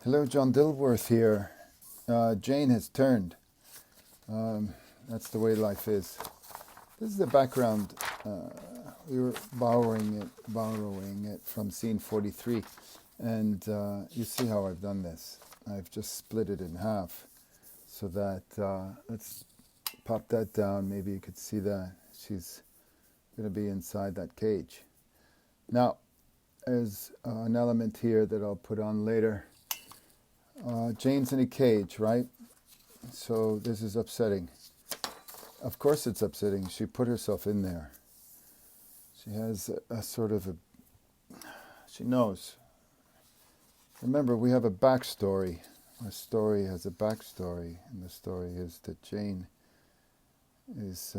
Hello, John Dilworth here. Jane has turned. That's the way life is. This is the background. We were borrowing it from scene 43. And you see how I've done this. I've just split it in half so that, let's pop that down. Maybe you could see that. She's going to be inside that cage. Now, there's an element here that I'll put on later. Jane's in a cage, right? So this is upsetting. Of course it's upsetting. She put herself in there. She has a sort of a... She knows. Remember, we have a backstory. Our story has a backstory. And the story is that Jane is...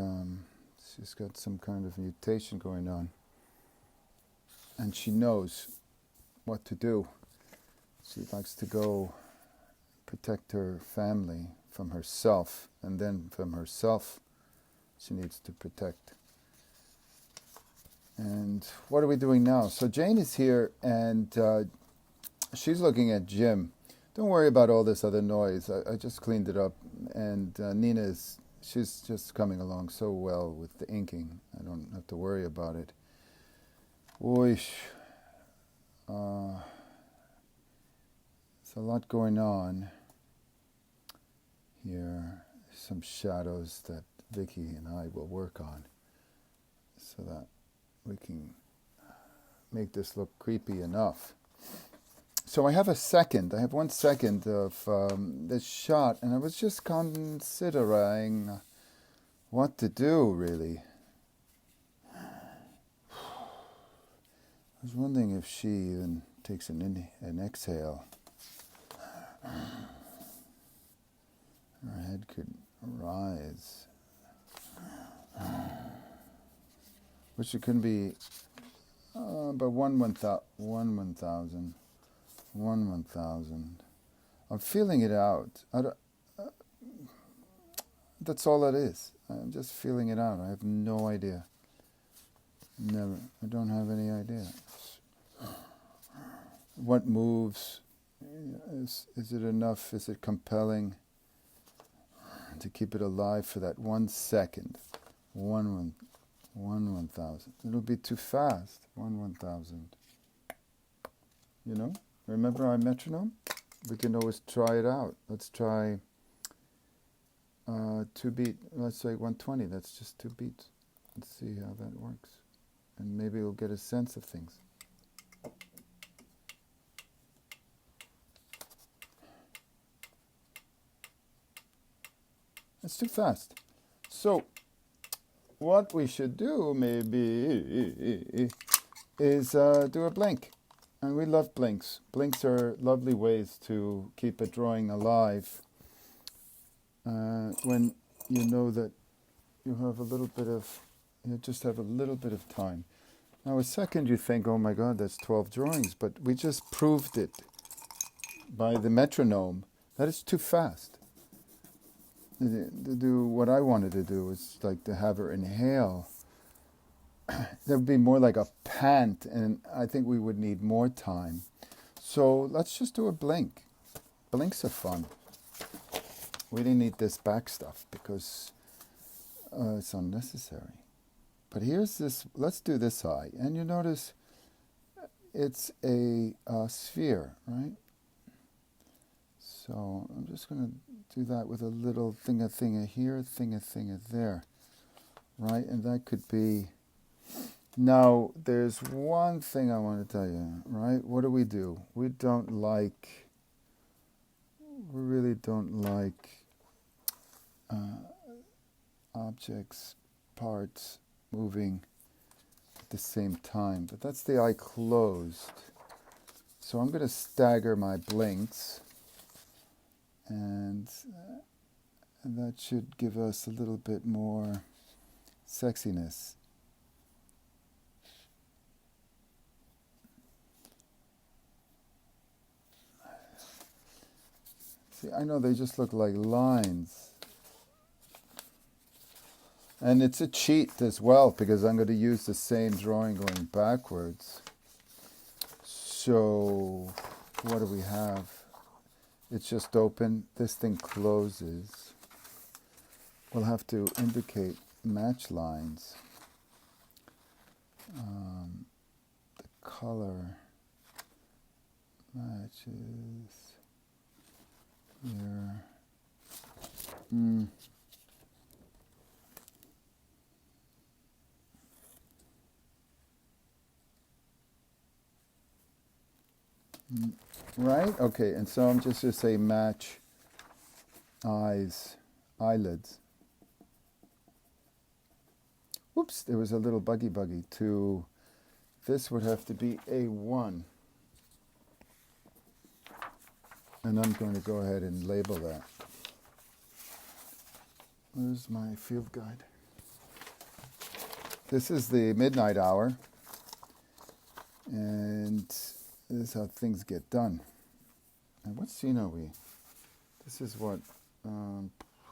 she's got some kind of mutation going on. And she knows what to do. She likes to go protect her family from herself, and then from herself she needs to protect. And what are we doing now? So Jane is here, and she's looking at Jim. Don't worry about all this other noise. I just cleaned it up, and Nina she's just coming along so well with the inking. I don't have to worry about it. Oish. There's a lot going on here. Some shadows that Vicky and I will work on so that we can make this look creepy enough. So I have 1 second of this shot, and I was just considering what to do, really. I was wondering if she even takes an exhale. Her head could rise, which it can be but 1/1000. I'm feeling it out. That's all it is. I'm just feeling it out. I have no idea. I don't have any idea. What moves? Is it enough? Is it compelling to keep it alive for that 1 second? 1/1000. It'll be too fast. 1/1000. You know? Remember our metronome? We can always try it out. Let's try 2 beat. Let's say 120. That's just 2 beats. Let's see how that works. And maybe we'll get a sense of things. It's too fast. So, what we should do, maybe, is do a blink. And we love blinks. Blinks are lovely ways to keep a drawing alive when you know that you have you just have a little bit of time. Now, a second you think, oh my God, that's 12 drawings, but we just proved it by the metronome that it's too fast. To do what I wanted to do is like to have her inhale. That would be more like a pant, and I think we would need more time. So let's just do a blink. Blinks are fun. We didn't need this back stuff because it's unnecessary. But here's this, let's do this eye. And you notice it's a sphere, right? So I'm just going to do that with a little thinga here, thinga there, right? And that could be... Now, there's one thing I want to tell you, right? What do? We really don't like objects, parts moving at the same time. But that's the eye closed. So I'm going to stagger my blinks. And that should give us a little bit more sexiness. See, I know they just look like lines. And it's a cheat as well, because I'm going to use the same drawing going backwards. So, what do we have? It's just open. This thing closes. We'll have to indicate match lines. The color matches here. Right? Okay, and so I'm just going to say match eyelids. Whoops, there was a little buggy to, this would have to be A1. And I'm going to go ahead and label that. Where's my field guide? This is the midnight hour. And this is how things get done. And what scene are we? This is what?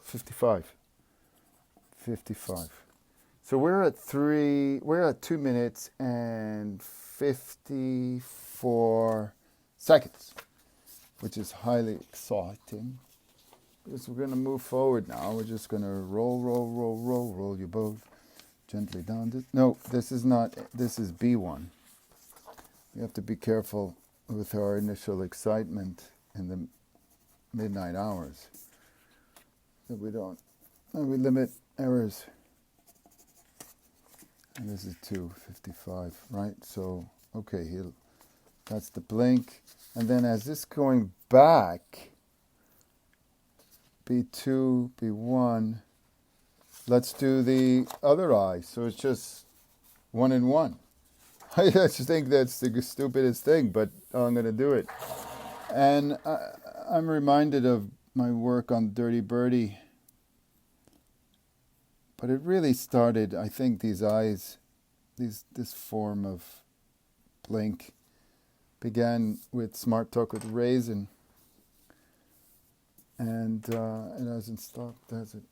55. 55. So we're at 2 minutes and 54 seconds, which is highly exciting. Because we're going to move forward now. We're just going to roll your boat gently down. No, this is not, this is B1. We have to be careful with our initial excitement in the midnight hours, that we don't, and we limit errors. And this is 2:55, right? So, okay, that's the blink. And then as this going back, B2, B1, let's do the other eye. So it's just 1 and 1. I just think that's the stupidest thing, but I'm going to do it. And I'm reminded of my work on Dirty Birdie. But it really started, I think, these eyes, this form of blink began with Smart Talk with Raisin. And it hasn't stopped, has it?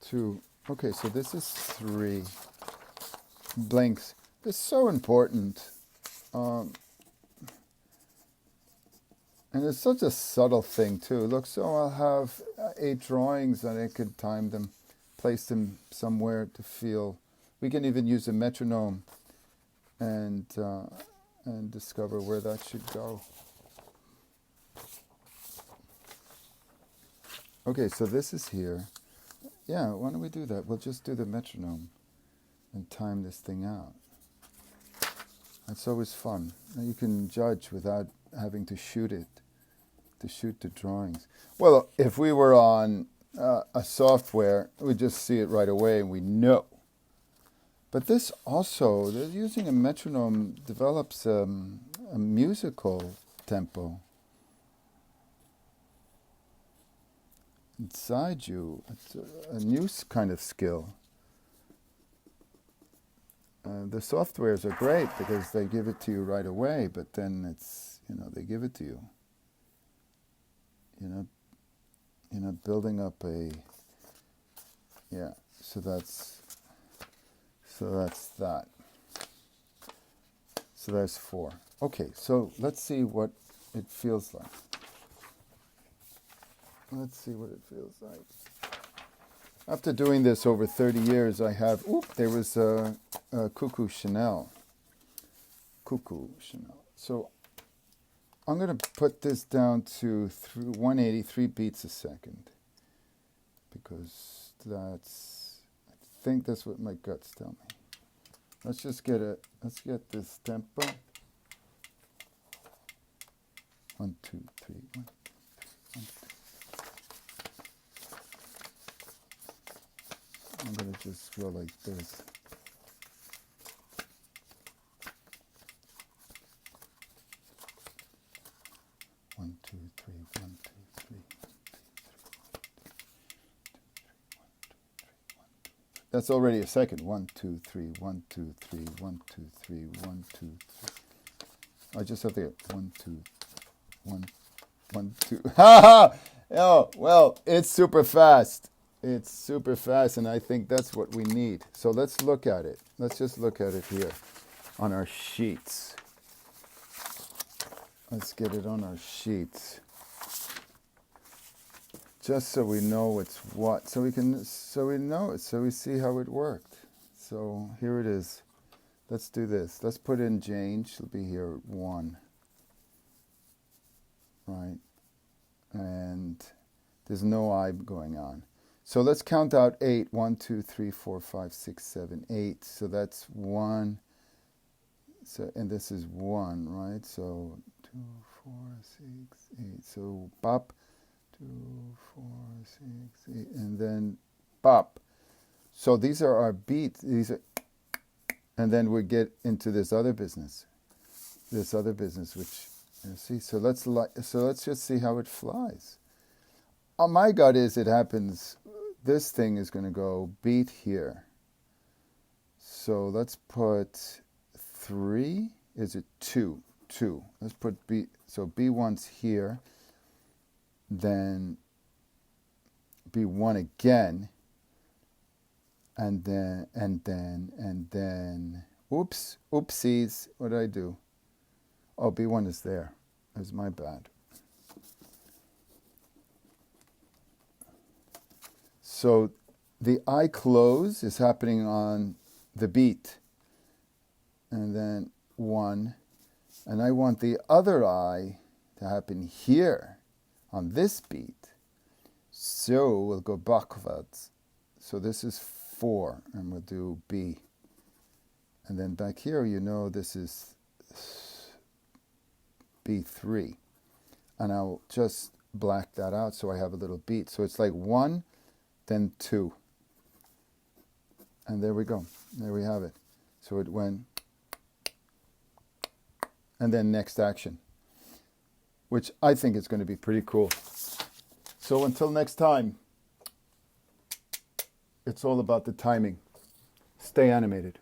2. Okay, so this is 3. Blinks. It's so important. And it's such a subtle thing too. Look, so I'll have 8 drawings and I could time them, place them somewhere to feel. We can even use a metronome and discover where that should go. Okay, so this is here. Yeah, why don't we do that? We'll just do the metronome and time this thing out. That's always fun. And you can judge without having to shoot it, to shoot the drawings. Well, if we were on a software, we'd just see it right away and we know. But this also, using a metronome develops a musical tempo inside you. It's a new kind of skill. The softwares are great because they give it to you right away, but then it's, they give it to you. Building up so that's that. So there's 4. Okay, so let's see what it feels like. Let's see what it feels like. After doing this over 30 years, I have, there was a Cuckoo Chanel. So I'm going to put this down to 183 beats a second. Because I think that's what my guts tell me. Let's get this tempo. 1, 2, 3, 1, 2. I'm going to just go like this. One, two, three, 1, 2, 3. That's already a second. 1, 2, 3, 1, 2, 3, 1, 2, 3, 1, 2, 3. I just have to get 1, 2, 1, 1, 2. Ha ha! Oh, well, it's super fast. It's super fast, and I think that's what we need. So let's look at it. Let's just look at it here on our sheets. let's get it on our sheets. Just so we know it's what, so we know it, so we see how it worked. So here it is. Let's do this. Let's put in Jane. She'll be here at 1. Right? And there's no I going on. So let's count out 8. 1, 2, 3, 4, 5, 6, 7, 8. So that's 1. So, and this is 1, right? So 2, 4, 6, 8. So bop. 2, 4, 6, 8, and then bop. So these are our beats. These are, and then we get into this other business, which you see. So let's just see how it flies. My gut is it happens. This thing is going to go beat here. So let's put 3. Is it 2? 2. Let's put B. So B1's here. Then B1 again, and then, oopsies, what did I do? Oh, B1 is there. That's my bad. So the I close is happening on the beat, and then 1, and I want the other I to happen here on this beat. So we'll go backwards. So this is 4, and we'll do B. And then back here, this is B3. And I'll just black that out so I have a little beat. So it's like 1, then 2. And there we go. There we have it. So it went, and then next action, which I think is going to be pretty cool. So until next time, it's all about the timing. Stay animated.